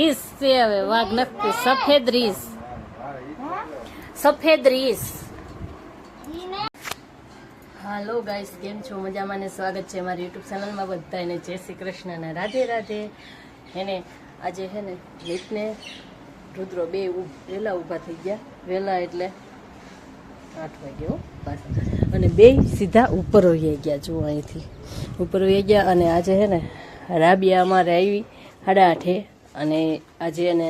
રીસ છે હવે વાઘ નથી સફેદ રીસ હાલો ગાઈસ કેમ છો મજામાં ને સ્વાગત છે મારી યુટ્યુબ ચેનલમાં બધાને જય શ્રી કૃષ્ણ ને રાધે રાધે એને આજે છે ને લીપને રુદ્રો બે વહેલા ઊભા થઈ ગયા વહેલા એટલે 8 વાગે પાછા અને બે સીધા ઉપર વહી ગયા જો અહીંથી ઉપર વહી ગયા અને આજે છે ને રાબિયા અમારે આવી 8:30 અને આજે એને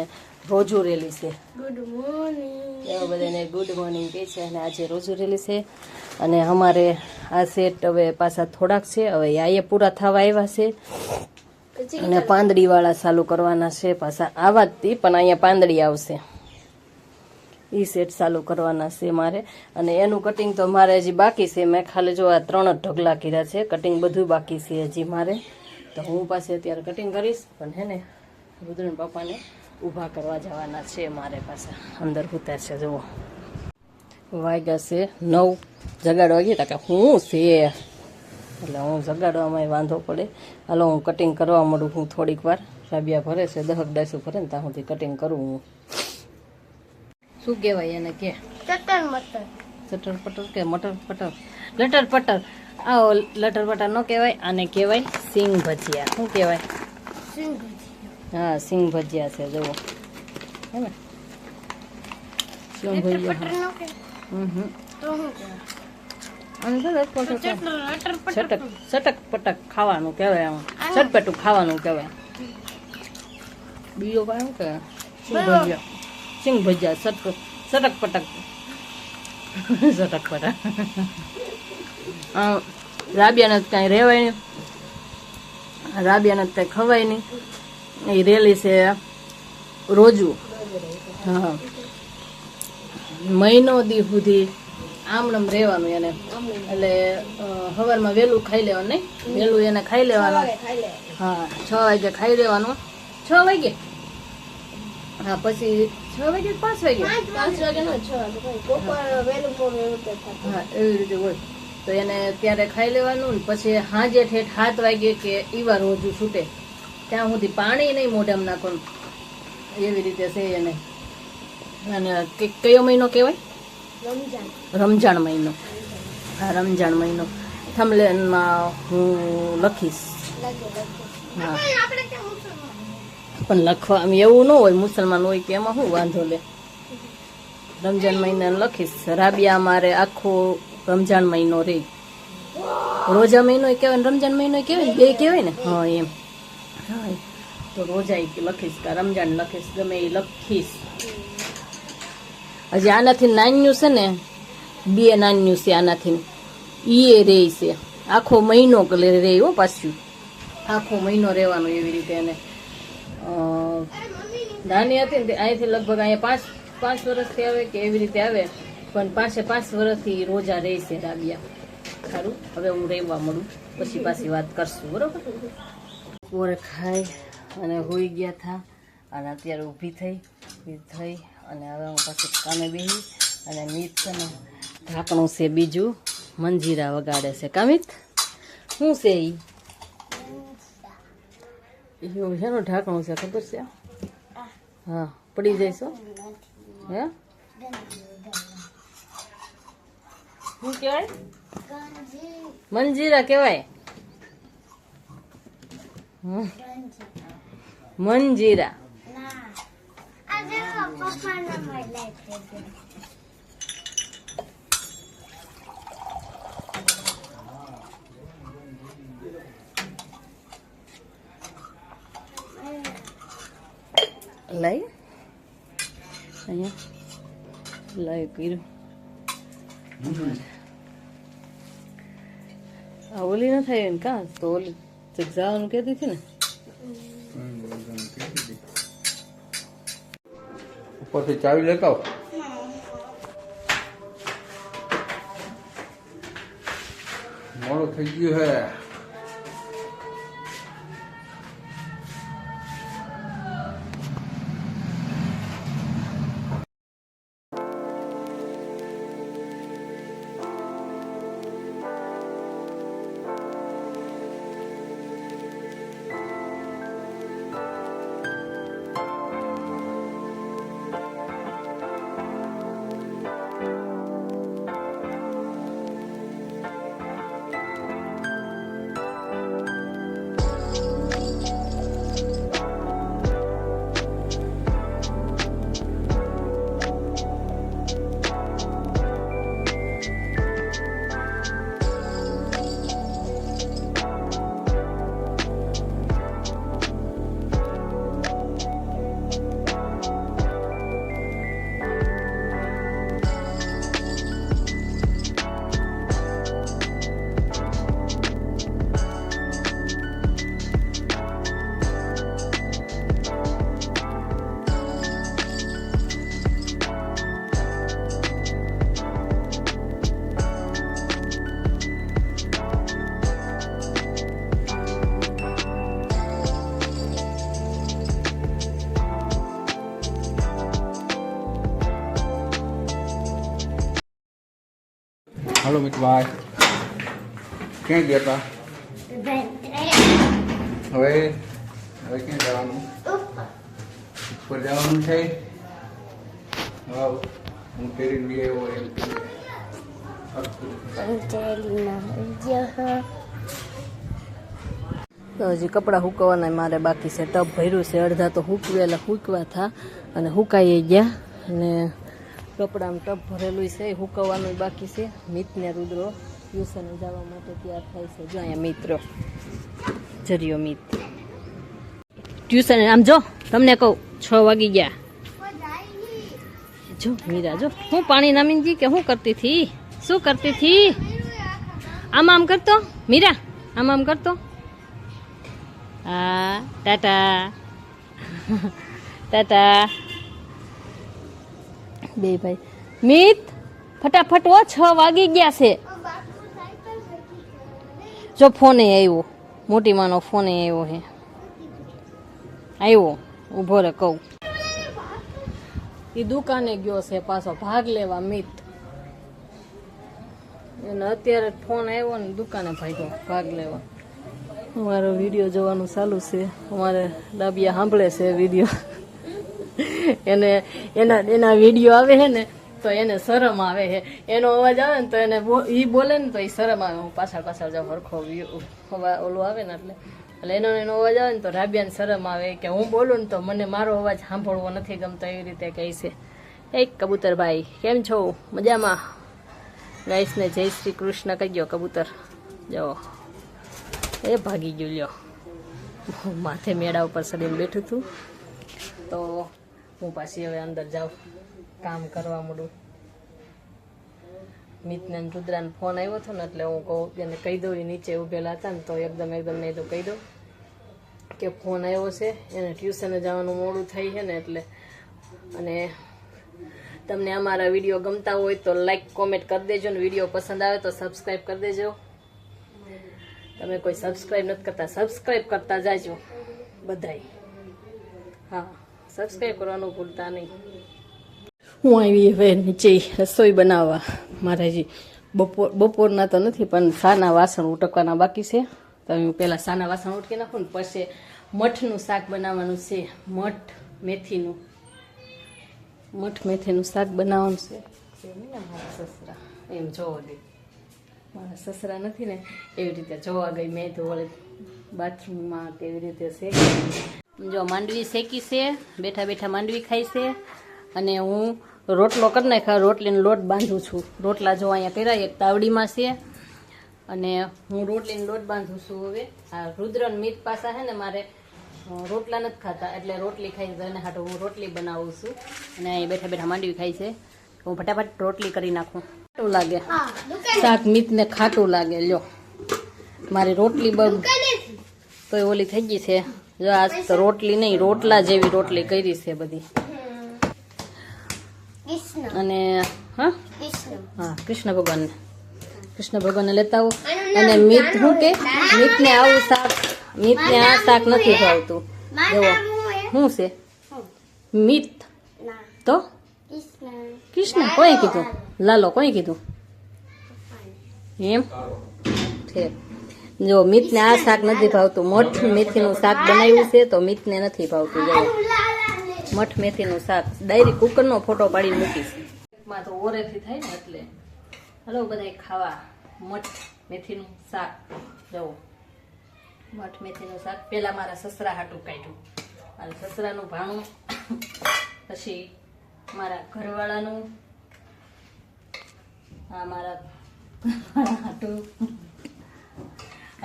રોજુ રેલી છે ગુડ મોર્નિંગ એવા બધાને ગુડ મોર્નિંગ કહે છે અને આજે રોજુ રેલી છે અને અમારે આ સેટ હવે પાછા થોડાક છે હવે આયે પૂરા થવા આવ્યા છે અને પાંદડીવાળા ચાલુ કરવાના છે પાછા આવા જ પણ અહીંયા પાંદડી આવશે એ સેટ ચાલુ કરવાના છે મારે અને એનું કટિંગ તો મારે હજી બાકી છે મેં ખાલી જો આ 3 જ ઢગલા કર્યા છે કટિંગ બધું બાકી છે હજી મારે તો હું પાસે અત્યારે કટિંગ કરીશ પણ હે ને રુદ્રન પપ્પાને ઊભા કરવા જવાના છે મારે પાછા અંદર ઉતારશે જુઓ વાગ્યા છે 9 જગાડવા ગયા કે હું છે એટલે હું જગાડવામાં વાંધો પડે હાલો હું કટિંગ કરવા મળું હું થોડીક વાર રાબિયા ભરે છે 10 ડાસું ભરે ને ત્યાં સુધી કટિંગ કરું હું શું કહેવાય એને કે ચટર પટર કે મટર પટર લટર પટર આવો લટર પટર ન કહેવાય આને કહેવાય સિંગ ભજીયા શું કહેવાય હા સિંગ ભજીયા છે જુઓ હે ને સિંગ ભજીયા સટક પટક ખાવાનું કહેવાય આમાં ચટપટું ખાવાનું કહેવાય બીજો કાંઈ શું કહેવાય સિંગ ભજીયા સટક પટક સટક પટક રાબિયાને કાંઈ રહેવાય નહીં રાબિયાને કાંઈ ખવાય નહીં એ રેલી છે રોજુ હા મહિનો દી સુધી આમણમ રહેવાનું એને એટલે સવારમાં વહેલું ખાઈ લેવાનું નહીં વહેલું એને ખાઈ લેવાનું હા 6 વાગે ખાઈ લેવાનું 6 વાગે હા પછી 6 વાગે 5 વાગે હા એવી રીતે હોય તો એને ત્યારે ખાઈ લેવાનું ને પછી સાંજે ઠેઠ 7 વાગે કે એવા રોજુ છૂટે ત્યાં સુધી પાણી નહીં મોઢામાં નાખવાનું એવી રીતે છે એને અને કયો મહિનો કહેવાય રમજાન મહિનો હા રમજાન મહિનો થંબનેલમાં હું લખીશ હા પણ લખવા આમ એવું ન હોય મુસલમાન હોય કે એમાં શું વાંધો લે રમજાન મહિના લખીશ રાબિયા મારે આખો રમજાન મહિનો રે રોજા મહિનો કહેવાય ને રમજાન મહિનો કહેવાય બે કહેવાય ને હા એમ હા તો રોજા લખીશ કે રમજાન લખીશ ગમે એ લખીશ હજી આનાથી નાન્યું છે ને 2 નાન્યું છે આનાથી એ રે છે આખો મહિનો રે હો પાછું આખો મહિનો રહેવાનો એવી રીતે એને નાની હતી ને અહીંથી લગભગ અહીંયા 5 વર્ષથી આવે કે એવી રીતે આવે પણ 5 વર્ષથી રોજા રહે છે રાબિયા સારું હવે હું રહેવા મળું પછી પાછી વાત કરશું બરોબર પોરે ખાઈ અને હોઈ ગયા હતા અને અત્યારે ઊભી થઈ અને હવે હું પાછી કામે બેસી અને મીત છે ને ઢાંકણું છે બીજું મંજીરા વગાડે છે કામિત શું છે એવું છે ને ઢાંકણું છે ખબર છે હા પડી જઈશો હે શું કહેવાય મંજીરા કહેવાય મંજીરા લાઈ અહીંયા લાઈ કર્યું આ ઓલી ન થાય ને કા તો ઓલી જવાનું કહેતી હતી ને ઉપરથી ચાવી લેતા આવો મોડું થઈ ગયું હે હાલો મિતભાઈ ક્યાં ગયા હતા હવે હવે ક્યાં જવાનું ઉપર જવાનું છે હા હું ફેરીને બી આવ્યો એમ તો હજી કપડાં હુકવવાના મારે બાકી છે. ટબ ભર્યું છે, અડધા તો હુકવા થા અને હુકાઈ ગયા અને કપડામાં ટબ ભરેલું છે એ હુકવવાનું બાકી છે. મિતને રુદ્રો ટ્યુશને જવા માટે તૈયાર થાય છે. જો અહીંયા મિત્રો જરિયો મિત ટ્યુશન આમ જો તમને કહું 6 વાગી ગયા. જો મીરા જો હું પાણી નામીનજી કે શું કરતી હતી શું કરતી હતી આમ કરતો મીરા આમ કરતો. હા ટાટા ટાટા બે ભાઈ. મિત ફટાફટ 6 વાગી ગયા છે. જો ફોને આવ્યો મોટી માનો ફોને આવ્યો હે આવ્યો ઊભો રે કહું એ દુકાને ગયો છે પાછો ભાગ લેવા. મિત એને અત્યારે ફોન આવ્યો ને દુકાને ભાગ્યો ભાગ લેવા. અમારો વિડીયો જોવાનું ચાલુ છે. અમારે ડાબિયા સાંભળે છે વિડીયો. એના વિડીયો આવે છે ને તો એને શરમ આવે છે. એનો અવાજ આવે ને તો એને એ બોલે ને તો એ શરમ આવે. હું પાછળ જાઉં હરખો ઓલું આવે ને એટલે એનો અવાજ આવે ને તો રાબિયાને શરમ આવે કે હું બોલું ને તો મને મારો અવાજ સાંભળવો નથી ગમતો એવી રીતે કહે છે. એક કબૂતરભાઈ કેમ છો મજામાં? ગાઈસને જય શ્રી કૃષ્ણ કહી ગયો કબૂતર. જાઓ એ ભાગી ગયું લ્યો. માથે મેળા ઉપર ચડીને બેઠું હતું તો હું પાછી હવે અંદર જાઉં કામ કરવા માંડું. મિતને રુદ્રાને ફોન આવ્યો હતો ને એટલે હું કહું એને કહી દઉં. એ નીચે ઉભેલા હતા ને તો એકદમ નહીં તો કહી દઉં કે ફોન આવ્યો છે એને ટ્યુશને જવાનું મોડું થઈ છે ને એટલે. અને તમને અમારા વિડીયો ગમતા હોય તો લાઈક કોમેન્ટ કરી દેજો ને વિડીયો પસંદ આવે તો સબસ્ક્રાઈબ કરી દેજો. તમે કોઈ સબસ્ક્રાઈબ નથી કરતા સબસ્ક્રાઈબ કરતા જાજો બધાય. હા સબસ્ક્રાઈબ કરવાનું ભૂલતા નહીં. હું આવી હવે નીચે રસોઈ બનાવવા. મારે હજી બપોરના તો નથી પણ સાના વાસણ ઉટકવાના બાકી છે. તો હું પહેલાં સાના વાસણ ઉટકી નાખું ને પછી મઠનું શાક બનાવવાનું છે. મઠ મેથીનું શાક બનાવવાનું છે. મારા સસરા એમ જોવા ગઈ. મારા સસરા નથી ને એવી રીતે જોવા ગઈ. મેં તો વળે બાથરૂમમાં કેવી રીતે શેકી. જો માંડવી શેકી છે. બેઠા બેઠા માંડવી ખાઈ છે. અને હું રોટલો કરી નાખ્યા. રોટલીનો લોટ બાંધું છું. રોટલા જો અહીંયા કર્યા એક તાવડીમાં છે અને હું રોટલીનો લોટ બાંધું છું. હવે આ રુદ્રન મિત પાસા છે ને મારે રોટલા નથી ખાતા એટલે રોટલી ખાઈ તો એને હાટું હું રોટલી બનાવું છું. અને અહીં બેઠા બેઠા માંડવી ખાઈ છે. હું ફટાફટ રોટલી કરી નાખું. ખાટું લાગે શાક મિતને ખાટું લાગે. લ્યો મારી રોટલી બંધ તો ઓલી થઈ ગઈ છે. જો આજ તો રોટલી નહીં રોટલા જેવી રોટલી કરી છે બધી. અને હા કૃષ્ણ ભગવાનને લેતા આવો. અને મિત શું કે મિતને આવું શાક મિતને આ શાક નથી ભાવતું. જુઓ શું છે મિત તો કૃષ્ણ કોઈ કીધું લાલો કોઈ કીધું એમ છે. જો મિતને આ શાક નથી ભાવતું. મઠ મેથીનું શાક બનાવ્યું છે તો મિતને નથી ભાવતું. જો મઠ મેથીનું શાક ડાયરી કુકરનો ફોટો પાડી મૂકીશ. માં તો ઓરેથી થાય ને એટલે હલો બધા ખાવા મઠ મેથીનું શાક. જવો મઠ મેથીનું શાક પહેલાં મારા સસરા હાટું કાઢ્યું. મારા સસરાનું ભાણું પછી મારા ઘરવાળાનું આ મારા હાટું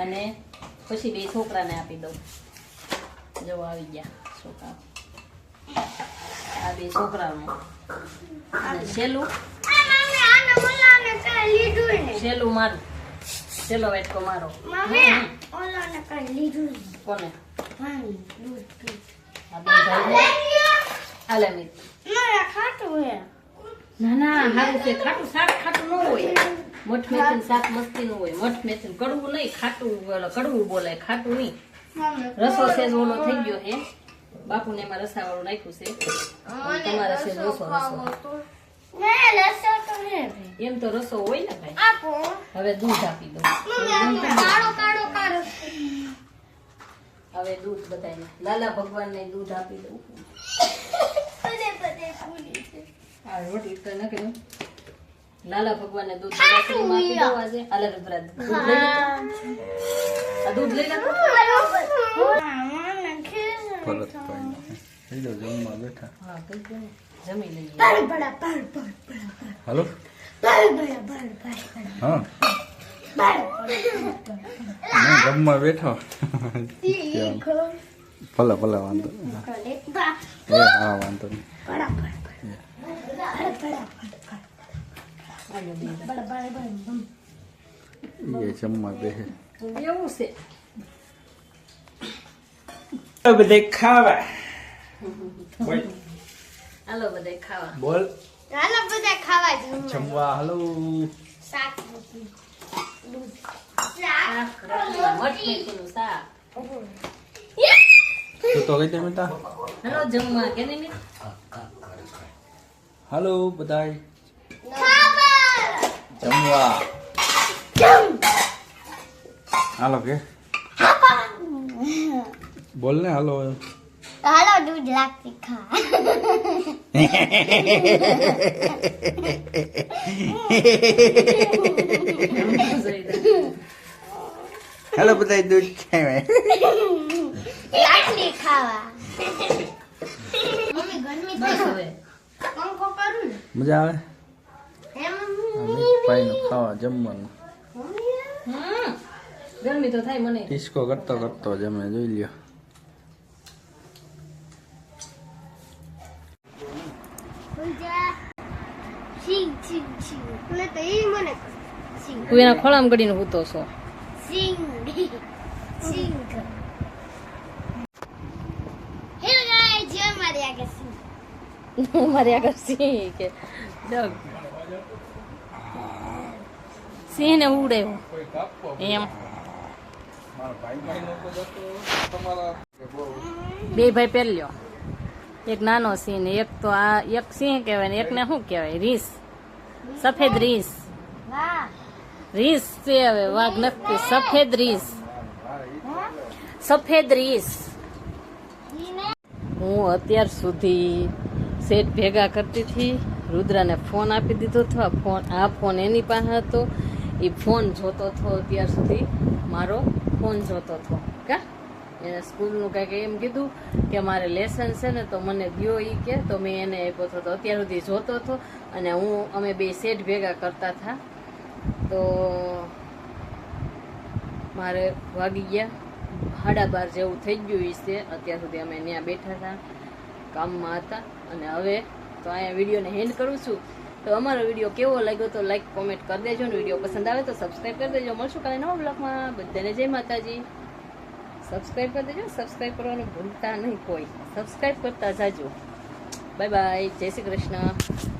અને પછી 2 છોકરાને આપી દઉં. જો આવી ગયા છોકરા. આ 2 છોકરાનું અને શેલું મારું. ચલો વાટકો મારો. કોને હાલે મિત ના હારું છે. ખાટું શાક ખાટું ન હોય. મઠ મેથીનું શાક મસ્તીનું હોય. મઠ મેથીનું કડવું નહીં ખાટું કડવું બોલાય ખાટું નહીં. રસો સેજ ઓલો થઈ ગયો હે. બાપુને એમાં રસાવાળું નાખ્યું છે. તમારે સેજ ઓછો રસો એમ તો રસો હોય ને ભાઈ. હવે દૂધ આપી દો. હવે દૂધ બધાને લાલા ભગવાનને દૂધ આપી દઉં. આ રોટી તો ન કર્યું. લાલા ભગવાનને દૂધ રસોઈમાં આપી દો આજે. આલે રુદ્રા દૂધ લઈ લે. આ દૂધ લઈ લે. પરત પાણી થઈ જાવ જમવા બેઠા. હા કઈ દે ને. જમી લઈએ. હાલો હા નહીં જમવા બેઠો. ભલે ભલે વાંધો નહીં. હા વાંધો નહીં. એ જમવા બેસે. એવું છે. બધે ખાવા બોલ હાલો બધાય ખાવા. બોલ હાલો બધા ખાવા જમવા હાલો. શાક શાક, રોટલી, મઠમેથીનું શાક. તું તો કઈ દે બેટા. હાલો જમવા કે નહીં? હાલો બધાય ખાવા જમવા હાલો કે બોલ ને હાલો. હાલો દૂધ લાગતી ખા હાલો બધાય દૂધ ખાવે. લાગતી ખાવા મમ્મી ગરમી બસ હવે. પંખો કરું ને મજા આવે એમ પાઈનું ખાવા જમવાનું. ગરમી તો થાય મને. ડિસ્કો કરતો કરતો જમે જોઈ લ્યો. પૂજા સિંગ સિંગ સિંગ મને તો ઈ મને સિંગ તું એના ખોળામાં ગડીને હૂતો છો. સિંગ સિંગ હે ગાઈસ જો મારી આગળ સિંગ મારી આગળ સિંહ કે ડગ. સિંહ ને ઉડે એમ. બે ભાઈ પહેર્યો. એક નાનો સિંહ ને એક તો આ એક સિંહ કહેવાય ને એકને શું કહેવાય? રીસ. સફેદ રીસ. વાહ રીસ છે હવે વાઘ નથી. સફેદ રીસ. સફેદ રીસ. હું અત્યાર સુધી સેટ ભેગા કરતી હતી. રુદ્રાને ફોન આપી દીધો હતો. આ ફોન એની પાસે હતો. એ ફોન જોતો હતો અત્યાર સુધી. મારો ફોન જોતો હતો. કા એને સ્કૂલનું કંઈક એમ કીધું કે મારે લેસન છે ને તો મને દ્યો એ કે તો મેં એને આપ્યો હતો. તો અત્યાર સુધી જોતો હતો અને અમે બે સેટ ભેગા કરતા હતા. તો મારે વાગી ગયા 12:30 જેવું થઈ ગયું છે. અત્યાર સુધી અમે ત્યાં બેઠા હતા, કામમાં હતા. અને હવે તો અહીંયા વિડીયોને હેન્ડ કરું છું. તો અમારો વિડીયો કેવો લાગ્યો તો લાઈક કોમેન્ટ કરી દેજો. ને વિડીયો પસંદ આવે તો સબસ્ક્રાઈબ કરી દેજો. મળશું કાલે નવા બ્લોગમાં. બધાને જય માતાજી. સબસ્ક્રાઈબ કરી દેજો. સબસ્ક્રાઈબ કરવાનું ભૂલતા નહીં કોઈ. સબસ્ક્રાઈબ કરતા જાજો. Bye bye. જય શ્રી કૃષ્ણ.